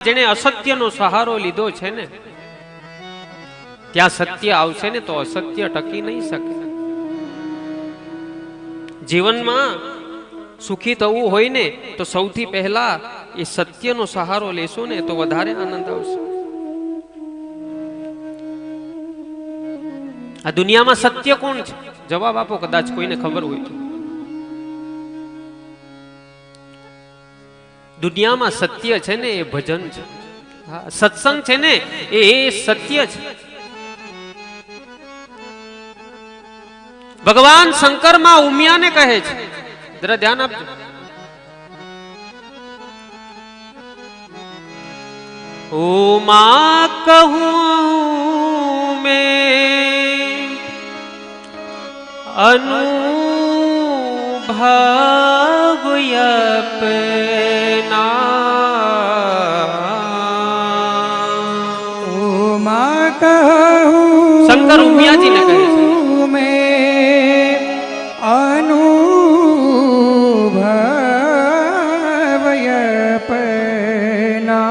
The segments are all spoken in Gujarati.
જેને અસત્યનો સહારો લીધો છે ને ત્યાં સત્ય આવશે ને તો અસત્ય ટકી નહીં શકે. જીવનમાં સુખી થવું હોય ને તો સૌથી પહેલા એ સત્યનો સહારો લેશો ને તો વધારે આનંદ આવશે. આ દુનિયામાં સત્ય કોણ છે? જવાબ આપો, કદાચ કોઈને ખબર હોય તો. દુનિયામાં સત્ય છે ને એ ભજન છે, સત્સંગ છે ને એ સત્ય છે. ભગવાન શંકર માં ઉમિયાને કહે છે, જરા ધ્યાન આપજો. ઉમા કહું મેં અનુભવ अपना. उमा कहूँ शंकर उमिया जी ने कहे मैं अनुभव अपना.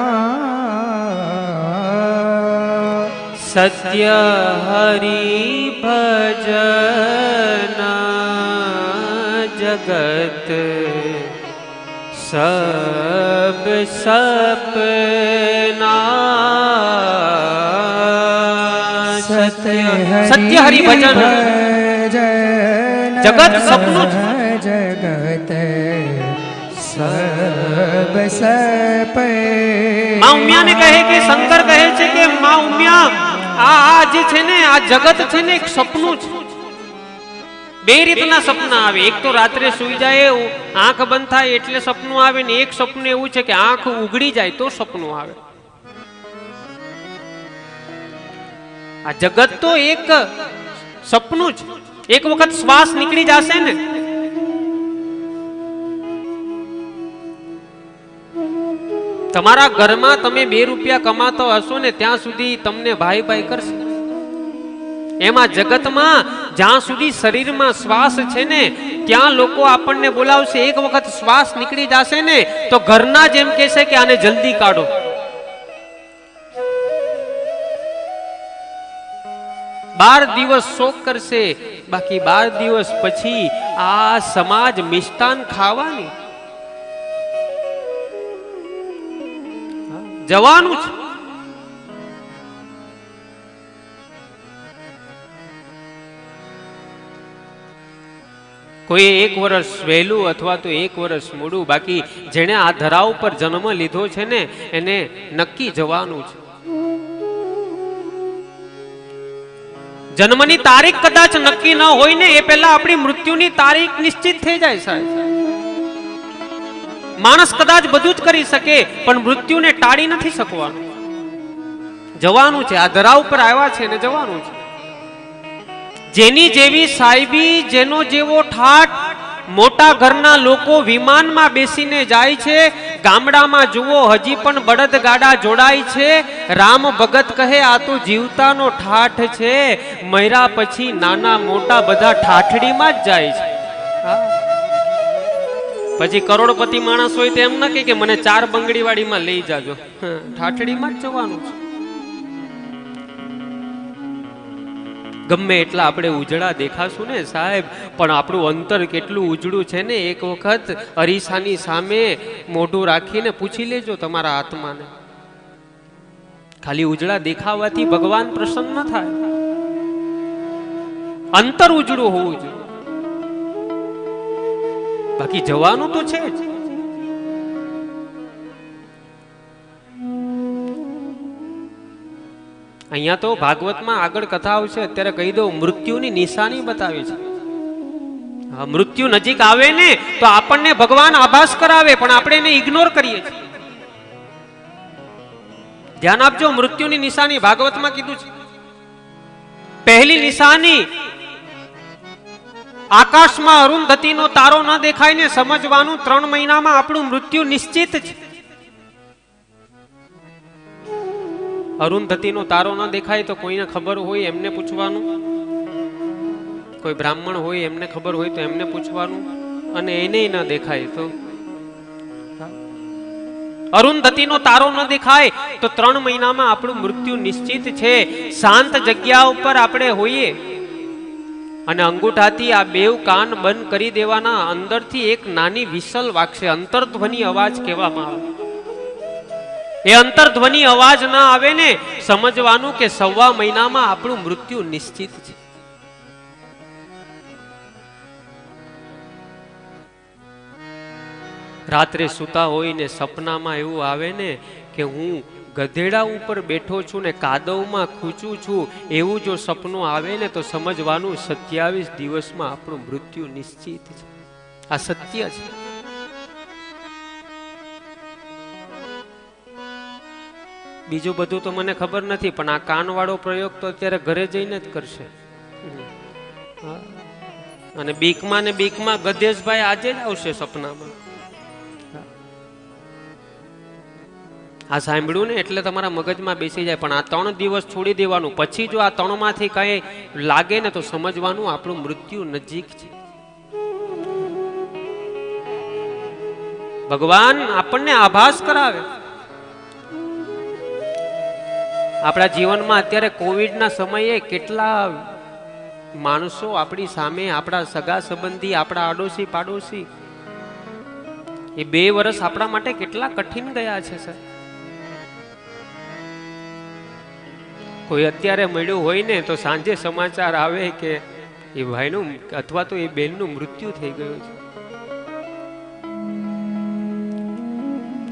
सत्य हरि भजन जगत सब सपना. सत्य हरि भजन जगत सपનું जगत सब सपना. मां उमिया ने कहे कि शंकर कहे छे कि मां उमिया આ જે છે ને આ જગત છે ને એક સપનું છે. બે રીતના સપના આવે. એક તો રાત્રે સુઈ જાય, આંખ બંધ થાય એટલે સપનું આવે ને એક સપનું એવું છે કે આંખ ઉઘડી જાય તો સપનું આવે. આ જગત તો એક સપનું છે. એક વખત શ્વાસ નીકળી જશે ને તમારા ઘરમાં તમે 2 રૂપિયા કમાતો હશો ને ત્યાં સુધી તમને ભાઈ ભાઈ કરશે. એમાં જગતમાં જ્યાં સુધી શરીરમાં શ્વાસ છે ને ત્યાં લોકો આપણને બોલાવશે. એક વખત શ્વાસ નીકળી જશે ને તો ઘરના જેમ કહેશે કે આને જલ્દી કાઢો. બાર દિવસ શોક કરશે, બાકી 12 દિવસ પછી આ સમાજ મિષ્ટાન ખાવાની જવાનું છે. કોઈ 1 વર્ષ વહેલું અથવા તો 1 વર્ષ મોડું, બાકી જેને આ ધરા ઉપર જન્મ લીધો છે ને એને નક્કી જવાનું છે. જન્મની તારીખ કદાચ નક્કી ન હોય ને એ પહેલા આપણી મૃત્યુની તારીખ નિશ્ચિત થઈ જાય સાહેબ. માણસ કદાચ બધું જ કરી શકે પણ મૃત્યુને ટાળી નથી શકવાનું. જવાનું છે, આ ધરા ઉપર આવ્યા છે ને જવાનું છે. જેની જેવી સાહેબી, જેનો જેવો ઠાઠ, મોટા ઘરના લોકો વિમાનમાં બેસીને જાય છે. ગામડામાં જુઓ હજી પણ બળદ ગાડા જોડાય છે. રામ ભગત કહે આ તો જીવતાનો ઠાઠ છે. મર્યા પછી નાના મોટા બધા ઠાઠડીમાં જ જાય છે. પછી કરોડપતિ માણસ હોય તો એમ ન કે મને 4 બંગડી વાડીમાં લઈ જાજો, ઠાઠડીમાં જ જવાનું છે. ગમે એટલા આપણે ઉજળા દેખાશું ને સાહેબ, પણ આપણું અંતર કેટલું ઉજળું છે ને એક વખત અરીસાની સામે મોઢું રાખીને પૂછી લેજો તમારા આત્માને. ખાલી ઉજળા દેખાવાથી ભગવાન પ્રસન્ન થાય. અંતર ઉજળું હોવું જોઈએ, બાકી જવાનું તો છે જ. અહીંયા તો ભાગવતમાં આગળ કથા આવશે, અત્યારે કહી દઉં, મૃત્યુની નિશાની બતાવી છે. મૃત્યુ નજીક આવે ને તો આપણને ભગવાન આભાસ કરાવે પણ આપણે એને ઇગ્નોર કરીએ છીએ. ધ્યાન આપજો, મૃત્યુની નિશાની ભાગવતમાં કીધું છે. પહેલી નિશાની આકાશમાં અરુંધતીનો તારો ન દેખાય ને સમજવાનું 3 મહિનામાં આપણું મૃત્યુ નિશ્ચિત છે. અરુંધતીનો તારો ન દેખાય તો કોઈને ખબર હોય એમને પૂછવાનું, કોઈ બ્રાહ્મણ હોય એમને ખબર હોય તો એમને પૂછવાનું, અને એને ન દેખાય તો અરુંધતીનો તારો ન દેખાય તો 3 મહિનામાં આપણું મૃત્યુ નિશ્ચિત છે. શાંત જગ્યા ઉપર આપણે હોઈએ અને અંગૂઠાથી આ બેવ કાન બંધ કરી દેવાના, અંદરથી એક નાની વિસલ વાગશે, અંતરધ્વનિ અવાજ કહેવામાં આવે. એ અંતરધ્વનિ અવાજ ના આવે ને, સમજવાનું કે 1.25 મહિનામાં આપણું મૃત્યુ નિશ્ચિત છે. રાત્રે સૂતા હોય ને સપનામાં એવું આવે ને કે હું ગધેડા ઉપર બેઠો છું ને કાદવમાં ખૂંચું છું, એવું જો સપનું આવે ને તો સમજવાનું 27 દિવસમાં આપણું મૃત્યુ નિશ્ચિત છે. આ સત્ય છે. બીજું બધું તો મને ખબર નથી, પણ આ કાનવાળો પ્રયોગ તો અત્યારે ઘરે જઈને જ કરશે. અને બીકમાં ને બીકમાં ગધેશભાઈ આજે જ આવશે સપનામાં. આ સાંભળ્યું ને એટલે તમારા મગજમાં બેસી જાય. પણ આ 3 દિવસ છોડી દેવાનું, પછી જો આ 3 માંથી કઈ લાગે ને તો સમજવાનું આપણું મૃત્યુ નજીક છે. ભગવાન આપણને આભાસ કરાવે. આપણા જીવનમાં અત્યારે કોવિડના સમયે કેટલા માણસો આપણી સામે, આપણા સગા સંબંધી, આપણા આડોશી પાડોશી, એ 2 વર્ષ આપણા માટે કેટલા કઠિન ગયા છે સર. કોઈ અત્યારે મળ્યું હોય ને તો સાંજે સમાચાર આવે કે એ ભાઈનું અથવા તો એ બેનનું મૃત્યુ થઈ ગયું છે.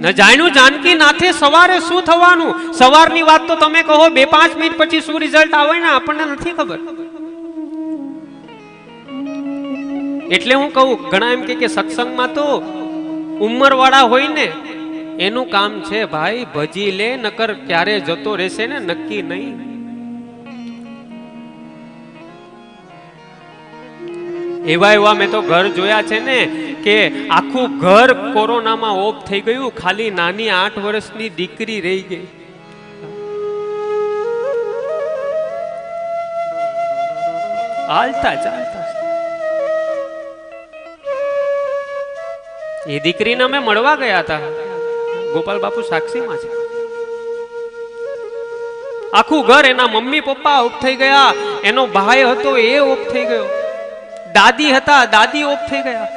ન જાણ્યું જાનકી નાથે સવારે શું થવાનું. સવારની વાત તો તમે કહો, 2-5 મિનિટ પછી શું રિઝલ્ટ આવે ને આપણને નથી ખબર. એટલે હું કહું, ઘણા એમ કે સત્સંગમાં તો ઉંમર વાળા હોય ને એનું કામ છે ભાઈ, ભજી લે, નકર ક્યારે જતો રહેશે ને નક્કી નહીં. એવા મેં તો ઘર જોયા છે ને કે આખું ઘર કોરોનામાં ઓફ થઈ ગયું, ખાલી નાની 8 વર્ષની દીકરી રહી ગઈ. હાલતા ચાલતા એ દીકરીને અમે મળવા ગયા હતા. ગોપાલ બાપુ સાક્ષીમાં છે. આખું ઘર, એના મમ્મી પપ્પા ઓફ થઈ ગયા, એનો ભાઈ હતો એ ઓફ થઈ ગયો, દાદી હતા દાદી ઓફ થઈ ગયા.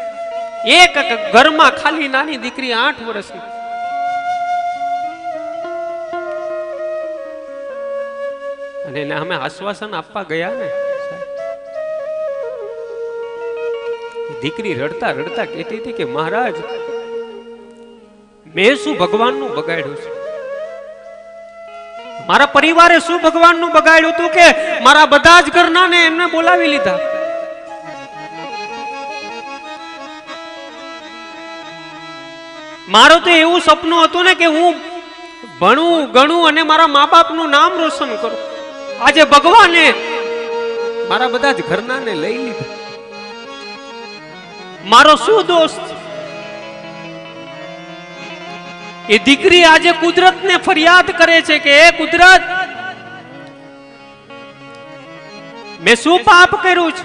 એક ઘરમાં ખાલી નાની દીકરી 8 વર્ષની. અને એને અમે આશ્વાસન આપવા ગયા ને, દીકરી રડતા રડતા કહેતી હતી કે મહારાજ, મેં શું ભગવાનનું બગાડ્યું છે? મારા પરિવારે શું ભગવાનનું બગાડ્યું હતું કે મારા બધા જ ઘરના ને એમને બોલાવી લીધા. મારો તો એવું સપનું હતું ને કે હું ભણું ગણું અને મારા મા બાપનું નામ રોશન કરું. આજે ભગવાને મારા બધા જ ઘરના ને લઈ લીધા. મારો શું દોષ? એ દીકરી આજે કુદરતને ફરિયાદ કરે છે કે એ કુદરત, મેં શું પાપ કર્યું છે?